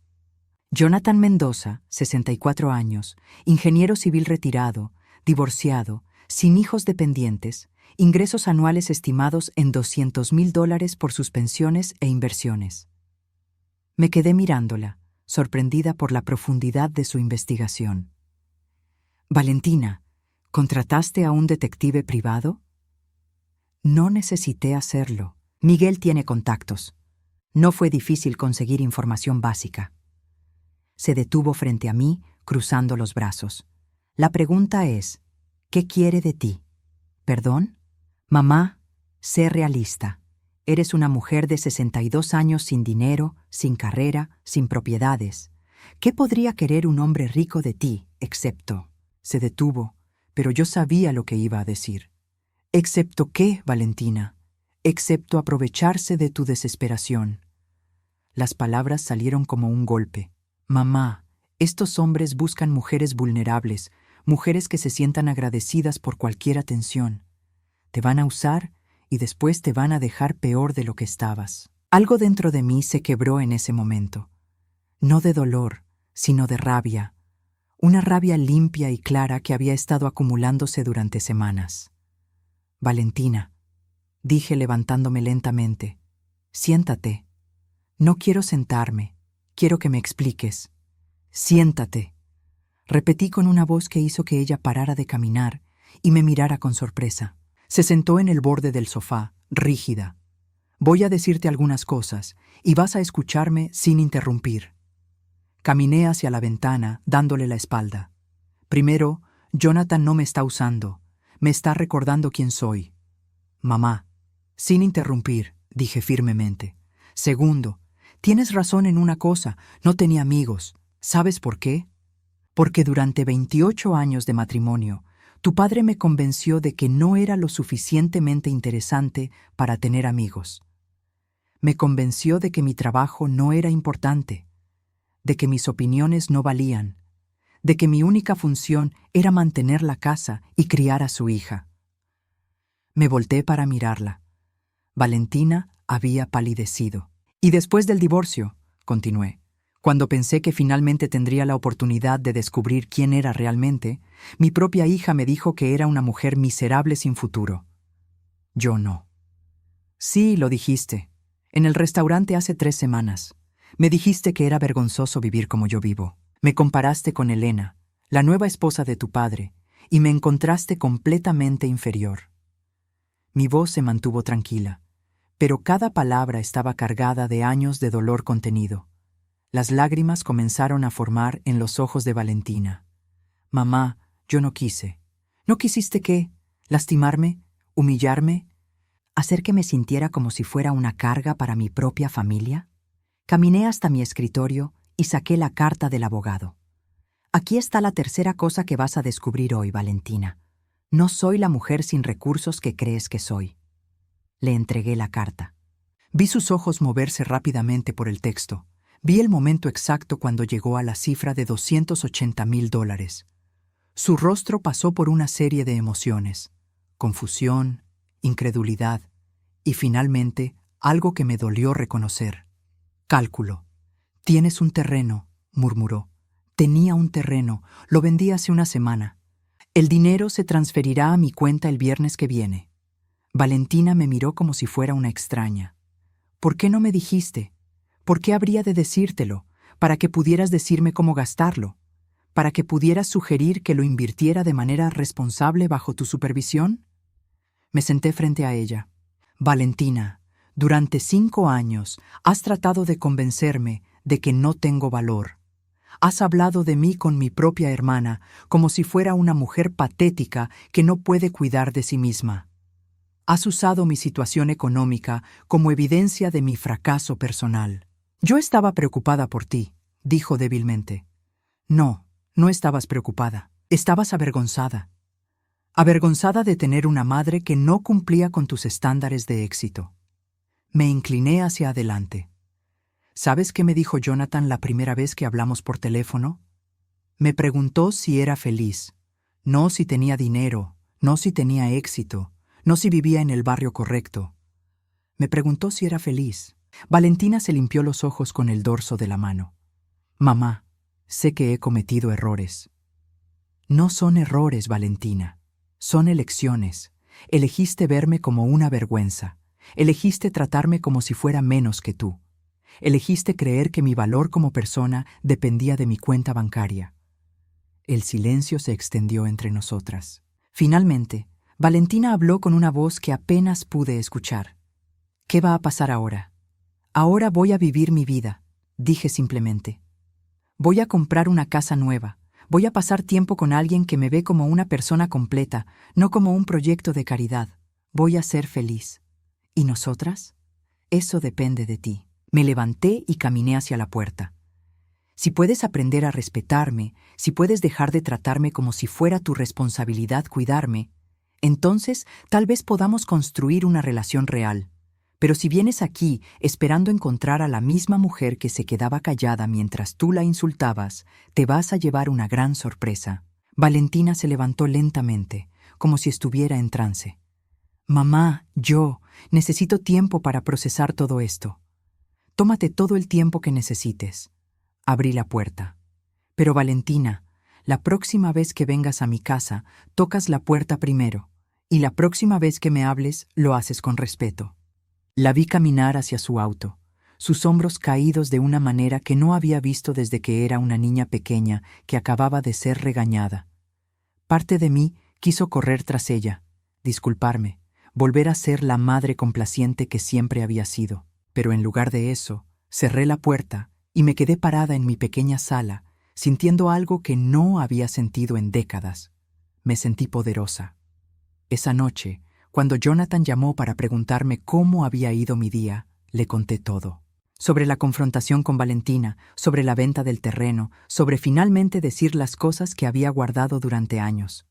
Jonathan Mendoza, 64 años, ingeniero civil retirado, divorciado, sin hijos dependientes, ingresos anuales estimados en $200,000 por sus pensiones e inversiones. Me quedé mirándola, sorprendida por la profundidad de su investigación. Valentina, ¿contrataste a un detective privado? No necesité hacerlo. Miguel tiene contactos. No fue difícil conseguir información básica. Se detuvo frente a mí, cruzando los brazos. La pregunta es, ¿qué quiere de ti? ¿Perdón? Mamá, sé realista. Eres una mujer de 62 años sin dinero, sin carrera, sin propiedades. ¿Qué podría querer un hombre rico de ti, excepto? Se detuvo, pero yo sabía lo que iba a decir. ¿Excepto qué, Valentina? Excepto aprovecharse de tu desesperación. Las palabras salieron como un golpe. Mamá, estos hombres buscan mujeres vulnerables, mujeres que se sientan agradecidas por cualquier atención. Te van a usar y después te van a dejar peor de lo que estabas. Algo dentro de mí se quebró en ese momento. No de dolor, sino de rabia. Una rabia limpia y clara que había estado acumulándose durante semanas. Valentina, dije levantándome lentamente, siéntate. No quiero sentarme, quiero que me expliques. Siéntate. Repetí con una voz que hizo que ella parara de caminar y me mirara con sorpresa. Se sentó en el borde del sofá, rígida. Voy a decirte algunas cosas y vas a escucharme sin interrumpir. Caminé hacia la ventana, dándole la espalda. Primero, Jonathan no me está usando. Me está recordando quién soy. Mamá, sin interrumpir, dije firmemente. Segundo, tienes razón en una cosa, no tenía amigos. ¿Sabes por qué? Porque durante 28 años de matrimonio, tu padre me convenció de que no era lo suficientemente interesante para tener amigos. Me convenció de que mi trabajo no era importante, de que mis opiniones no valían, de que mi única función era mantener la casa y criar a su hija. Me volteé para mirarla. Valentina había palidecido. Y después del divorcio, continué, cuando pensé que finalmente tendría la oportunidad de descubrir quién era realmente, mi propia hija me dijo que era una mujer miserable sin futuro. Yo no. Sí, lo dijiste. En el restaurante hace 3 semanas. Me dijiste que era vergonzoso vivir como yo vivo. Me comparaste con Elena, la nueva esposa de tu padre, y me encontraste completamente inferior. Mi voz se mantuvo tranquila, pero cada palabra estaba cargada de años de dolor contenido. Las lágrimas comenzaron a formar en los ojos de Valentina. Mamá, yo no quise. ¿No quisiste qué? ¿Lastimarme? ¿Humillarme? ¿Hacer que me sintiera como si fuera una carga para mi propia familia? Caminé hasta mi escritorio y saqué la carta del abogado. Aquí está la tercera cosa que vas a descubrir hoy, Valentina. No soy la mujer sin recursos que crees que soy. Le entregué la carta. Vi sus ojos moverse rápidamente por el texto. Vi el momento exacto cuando llegó a la cifra de $280,000. Su rostro pasó por una serie de emociones: confusión, incredulidad y finalmente algo que me dolió reconocer. Cálculo. Tienes un terreno, murmuró. Tenía un terreno, lo vendí hace una semana. El dinero se transferirá a mi cuenta el viernes que viene. Valentina me miró como si fuera una extraña. ¿Por qué no me dijiste? ¿Por qué habría de decírtelo? Para que pudieras decirme cómo gastarlo. Para que pudieras sugerir que lo invirtiera de manera responsable bajo tu supervisión. Me senté frente a ella. Valentina, durante 5 años has tratado de convencerme de que no tengo valor. Has hablado de mí con mi propia hermana como si fuera una mujer patética que no puede cuidar de sí misma. Has usado mi situación económica como evidencia de mi fracaso personal. Yo estaba preocupada por ti, dijo débilmente. No, no estabas preocupada. Estabas avergonzada. Avergonzada de tener una madre que no cumplía con tus estándares de éxito. Me incliné hacia adelante. ¿Sabes qué me dijo Jonathan la primera vez que hablamos por teléfono? Me preguntó si era feliz, no si tenía dinero, no si tenía éxito, no si vivía en el barrio correcto. Me preguntó si era feliz. Valentina se limpió los ojos con el dorso de la mano. Mamá, sé que he cometido errores. No son errores, Valentina. Son elecciones. Elegiste verme como una vergüenza. Elegiste tratarme como si fuera menos que tú. Elegiste creer que mi valor como persona dependía de mi cuenta bancaria. El silencio se extendió entre nosotras. Finalmente, Valentina habló con una voz que apenas pude escuchar. ¿Qué va a pasar ahora? Ahora voy a vivir mi vida, dije simplemente. Voy a comprar una casa nueva. Voy a pasar tiempo con alguien que me ve como una persona completa, no como un proyecto de caridad. Voy a ser feliz. ¿Y nosotras? Eso depende de ti. Me levanté y caminé hacia la puerta. Si puedes aprender a respetarme, si puedes dejar de tratarme como si fuera tu responsabilidad cuidarme, entonces tal vez podamos construir una relación real. Pero si vienes aquí esperando encontrar a la misma mujer que se quedaba callada mientras tú la insultabas, te vas a llevar una gran sorpresa. Valentina se levantó lentamente, como si estuviera en trance. Mamá, yo necesito tiempo para procesar todo esto. Tómate todo el tiempo que necesites. Abrí la puerta. Pero Valentina, la próxima vez que vengas a mi casa, tocas la puerta primero, y la próxima vez que me hables, lo haces con respeto. La vi caminar hacia su auto, sus hombros caídos de una manera que no había visto desde que era una niña pequeña que acababa de ser regañada. Parte de mí quiso correr tras ella, disculparme, volver a ser la madre complaciente que siempre había sido. Pero en lugar de eso, cerré la puerta y me quedé parada en mi pequeña sala, sintiendo algo que no había sentido en décadas. Me sentí poderosa. Esa noche, cuando Jonathan llamó para preguntarme cómo había ido mi día, le conté todo. Sobre la confrontación con Valentina, sobre la venta del terreno, sobre finalmente decir las cosas que había guardado durante años.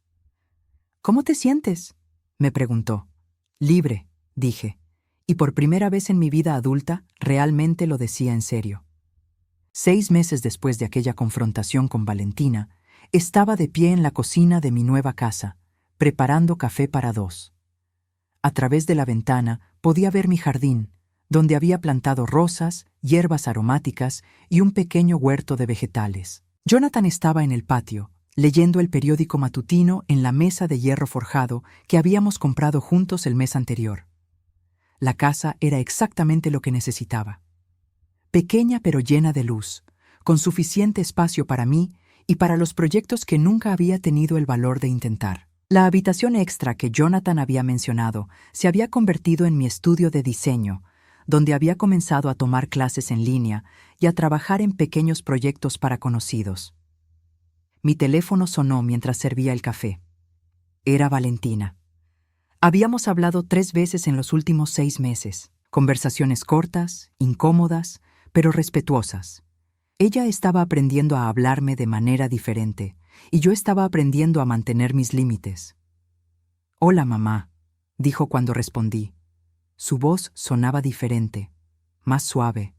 ¿Cómo te sientes?, me preguntó. Libre, dije. Y por primera vez en mi vida adulta, realmente lo decía en serio. 6 meses después de aquella confrontación con Valentina, estaba de pie en la cocina de mi nueva casa, preparando café para 2. A través de la ventana podía ver mi jardín, donde había plantado rosas, hierbas aromáticas y un pequeño huerto de vegetales. Jonathan estaba en el patio, leyendo el periódico matutino en la mesa de hierro forjado que habíamos comprado juntos el mes anterior. La casa era exactamente lo que necesitaba. Pequeña pero llena de luz, con suficiente espacio para mí y para los proyectos que nunca había tenido el valor de intentar. La habitación extra que Jonathan había mencionado se había convertido en mi estudio de diseño, donde había comenzado a tomar clases en línea y a trabajar en pequeños proyectos para conocidos. Mi teléfono sonó mientras servía el café. Era Valentina. Habíamos hablado 3 veces en los últimos 6 meses, conversaciones cortas, incómodas, pero respetuosas. Ella estaba aprendiendo a hablarme de manera diferente, y yo estaba aprendiendo a mantener mis límites. «Hola, mamá», dijo cuando respondí. Su voz sonaba diferente, más suave.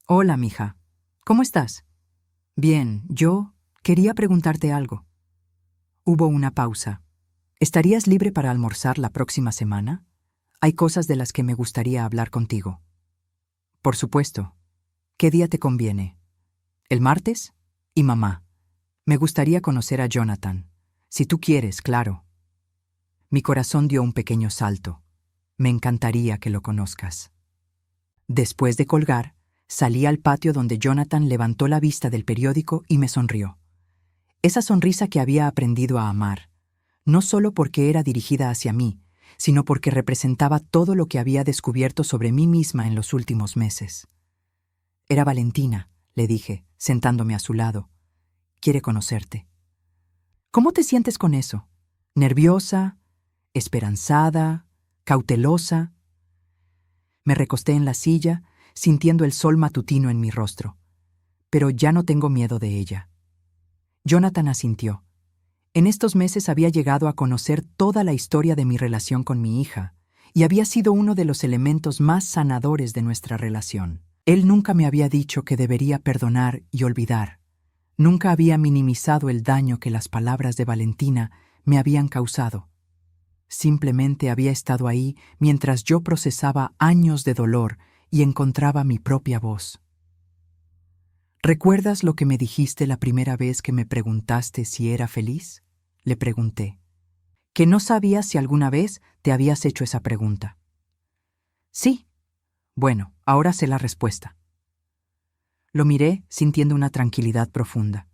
«Hola, mija. ¿Cómo estás?» «Bien, yo quería preguntarte algo». Hubo una pausa. ¿Estarías libre para almorzar la próxima semana? Hay cosas de las que me gustaría hablar contigo. Por supuesto. ¿Qué día te conviene? ¿El martes? Y mamá. Me gustaría conocer a Jonathan. Si tú quieres, claro. Mi corazón dio un pequeño salto. Me encantaría que lo conozcas. Después de colgar, salí al patio donde Jonathan levantó la vista del periódico y me sonrió. Esa sonrisa que había aprendido a amar. No solo porque era dirigida hacia mí, sino porque representaba todo lo que había descubierto sobre mí misma en los últimos meses. Era Valentina, le dije, sentándome a su lado. Quiere conocerte. ¿Cómo te sientes con eso? ¿Nerviosa? ¿Esperanzada? ¿Cautelosa? Me recosté en la silla, sintiendo el sol matutino en mi rostro. Pero ya no tengo miedo de ella. Jonathan asintió. En estos meses había llegado a conocer toda la historia de mi relación con mi hija, y había sido uno de los elementos más sanadores de nuestra relación. Él nunca me había dicho que debería perdonar y olvidar. Nunca había minimizado el daño que las palabras de Valentina me habían causado. Simplemente había estado ahí mientras yo procesaba años de dolor y encontraba mi propia voz. ¿Recuerdas lo que me dijiste la primera vez que me preguntaste si era feliz? Le pregunté. Que no sabía si alguna vez te habías hecho esa pregunta. Sí. Bueno, ahora sé la respuesta. Lo miré sintiendo una tranquilidad profunda.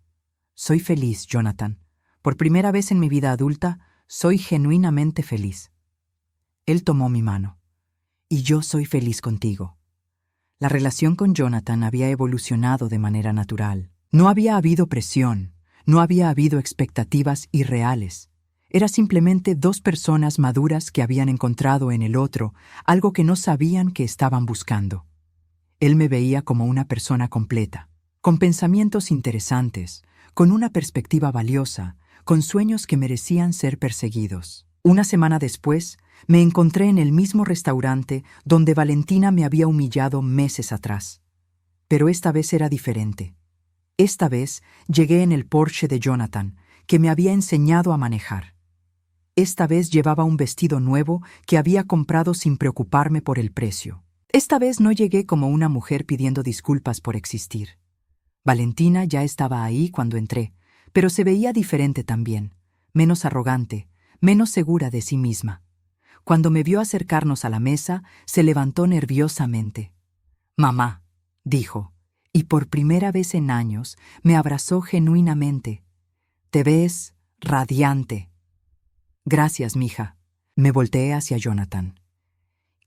Soy feliz, Jonathan. Por primera vez en mi vida adulta, soy genuinamente feliz. Él tomó mi mano. Y yo soy feliz contigo. La relación con Jonathan había evolucionado de manera natural. No había habido presión, no había habido expectativas irreales. Era simplemente dos personas maduras que habían encontrado en el otro algo que no sabían que estaban buscando. Él me veía como una persona completa, con pensamientos interesantes, con una perspectiva valiosa, con sueños que merecían ser perseguidos. Una semana después, me encontré en el mismo restaurante donde Valentina me había humillado meses atrás. Pero esta vez era diferente. Esta vez llegué en el Porsche de Jonathan, que me había enseñado a manejar. Esta vez llevaba un vestido nuevo que había comprado sin preocuparme por el precio. Esta vez no llegué como una mujer pidiendo disculpas por existir. Valentina ya estaba ahí cuando entré, pero se veía diferente también, menos arrogante, menos segura de sí misma. Cuando me vio acercarnos a la mesa, se levantó nerviosamente. «Mamá», dijo, y por primera vez en años me abrazó genuinamente. «Te ves radiante». «Gracias, mija». Me volteé hacia Jonathan.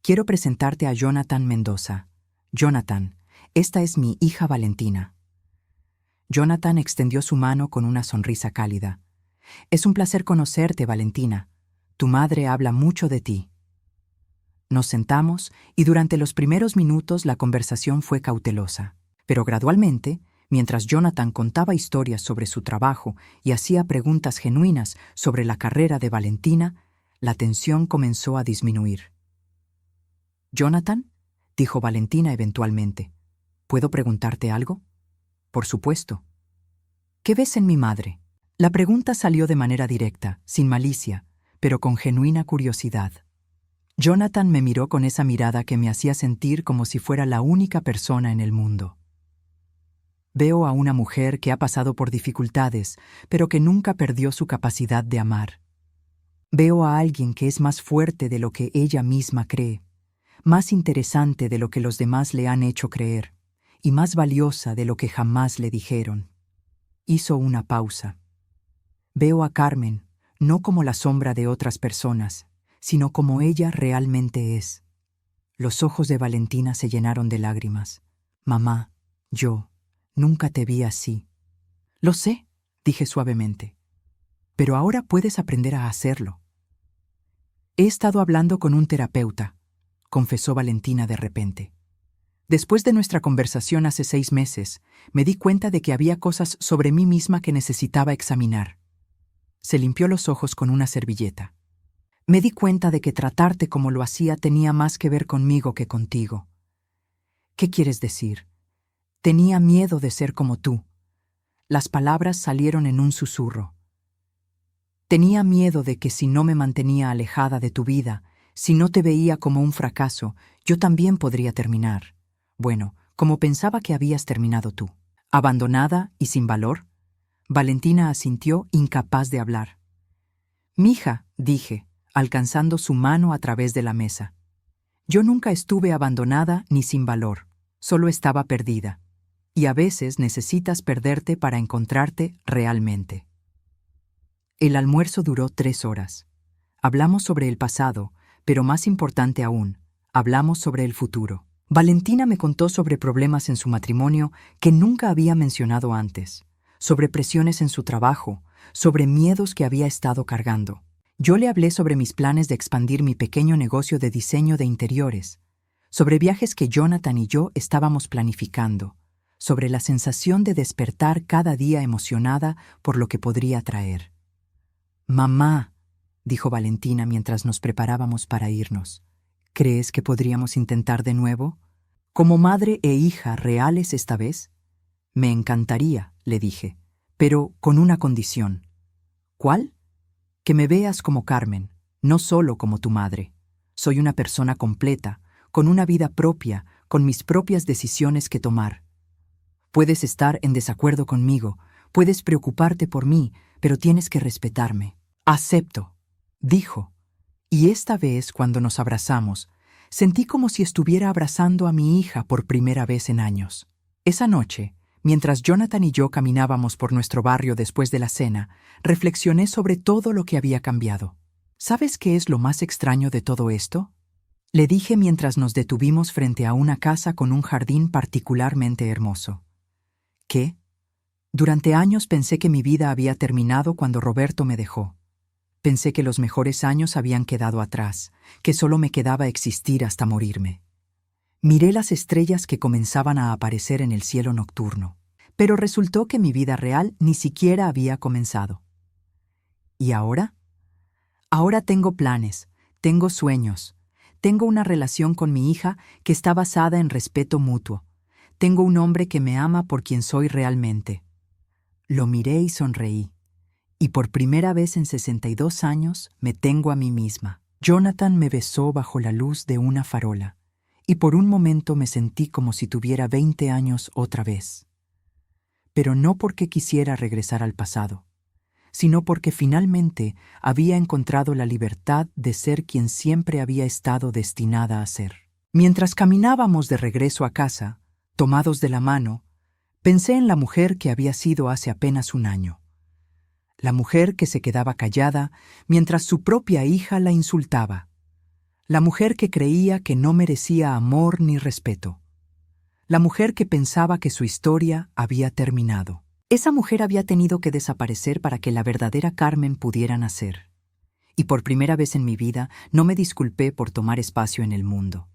«Quiero presentarte a Jonathan Mendoza. Jonathan, esta es mi hija Valentina». Jonathan extendió su mano con una sonrisa cálida. «Es un placer conocerte, Valentina. Tu madre habla mucho de ti». Nos sentamos y durante los primeros minutos la conversación fue cautelosa. Pero gradualmente, mientras Jonathan contaba historias sobre su trabajo y hacía preguntas genuinas sobre la carrera de Valentina, la tensión comenzó a disminuir. «Jonathan», dijo Valentina eventualmente, «¿puedo preguntarte algo?» «Por supuesto». «¿Qué ves en mi madre?» La pregunta salió de manera directa, sin malicia, pero con genuina curiosidad. Jonathan me miró con esa mirada que me hacía sentir como si fuera la única persona en el mundo. «Veo a una mujer que ha pasado por dificultades, pero que nunca perdió su capacidad de amar. Veo a alguien que es más fuerte de lo que ella misma cree, más interesante de lo que los demás le han hecho creer, y más valiosa de lo que jamás le dijeron». Hizo una pausa. «Veo a Carmen, no como la sombra de otras personas, sino como ella realmente es». Los ojos de Valentina se llenaron de lágrimas. «Mamá, yo nunca te vi así». «Lo sé», dije suavemente, «pero ahora puedes aprender a hacerlo». «He estado hablando con un terapeuta», confesó Valentina de repente. «Después de nuestra conversación hace 6 meses, me di cuenta de que había cosas sobre mí misma que necesitaba examinar». Se limpió los ojos con una servilleta. «Me di cuenta de que tratarte como lo hacía tenía más que ver conmigo que contigo». «¿Qué quieres decir?» «Tenía miedo de ser como tú». Las palabras salieron en un susurro. «Tenía miedo de que si no me mantenía alejada de tu vida, si no te veía como un fracaso, yo también podría terminar. Bueno, como pensaba que habías terminado tú. ¿Abandonada y sin valor?». Valentina asintió, incapaz de hablar. «Mija», dije, alcanzando su mano a través de la mesa. «Yo nunca estuve abandonada ni sin valor, solo estaba perdida. Y a veces necesitas perderte para encontrarte realmente». El almuerzo duró 3 horas. Hablamos sobre el pasado, Pero más importante aún, hablamos sobre el futuro. Valentina me contó sobre problemas en su matrimonio que nunca había mencionado antes, sobre presiones en su trabajo, sobre miedos que había estado cargando. Yo le hablé sobre mis planes de expandir mi pequeño negocio de diseño de interiores, sobre viajes que Jonathan y yo estábamos planificando, sobre la sensación de despertar cada día emocionada por lo que podría traer. «Mamá», dijo Valentina mientras nos preparábamos para irnos, «¿crees que podríamos intentar de nuevo? ¿Como madre e hija reales esta vez?» «Me encantaría», le dije, «pero con una condición». «¿Cuál?» «Que me veas como Carmen, no solo como tu madre. Soy una persona completa, con una vida propia, con mis propias decisiones que tomar. Puedes estar en desacuerdo conmigo, puedes preocuparte por mí, pero tienes que respetarme». «Acepto», dijo. Y esta vez, cuando nos abrazamos, sentí como si estuviera abrazando a mi hija por primera vez en años. Esa noche, mientras Jonathan y yo caminábamos por nuestro barrio después de la cena, reflexioné sobre todo lo que había cambiado. ¿Sabes qué es lo más extraño de todo esto?, le dije mientras nos detuvimos frente a una casa con un jardín particularmente hermoso. ¿Qué? Durante años pensé que mi vida había terminado cuando Roberto me dejó. Pensé que los mejores años habían quedado atrás, que solo me quedaba existir hasta morirme. Miré las estrellas que comenzaban a aparecer en el cielo nocturno, pero resultó que mi vida real ni siquiera había comenzado. ¿Y ahora? Ahora tengo planes, tengo sueños, tengo una relación con mi hija que está basada en respeto mutuo. Tengo un hombre que me ama por quien soy realmente. Lo miré y sonreí. Y por primera vez en 62 años me tengo a mí misma. Jonathan me besó bajo la luz de una farola, y por un momento me sentí como si tuviera 20 años otra vez. Pero no porque quisiera regresar al pasado, sino porque finalmente había encontrado la libertad de ser quien siempre había estado destinada a ser. Mientras caminábamos de regreso a casa, tomados de la mano, pensé en la mujer que había sido hace apenas un año. La mujer que se quedaba callada mientras su propia hija la insultaba. La mujer que creía que no merecía amor ni respeto. La mujer que pensaba que su historia había terminado. Esa mujer había tenido que desaparecer para que la verdadera Carmen pudiera nacer. Y por primera vez en mi vida no me disculpé por tomar espacio en el mundo.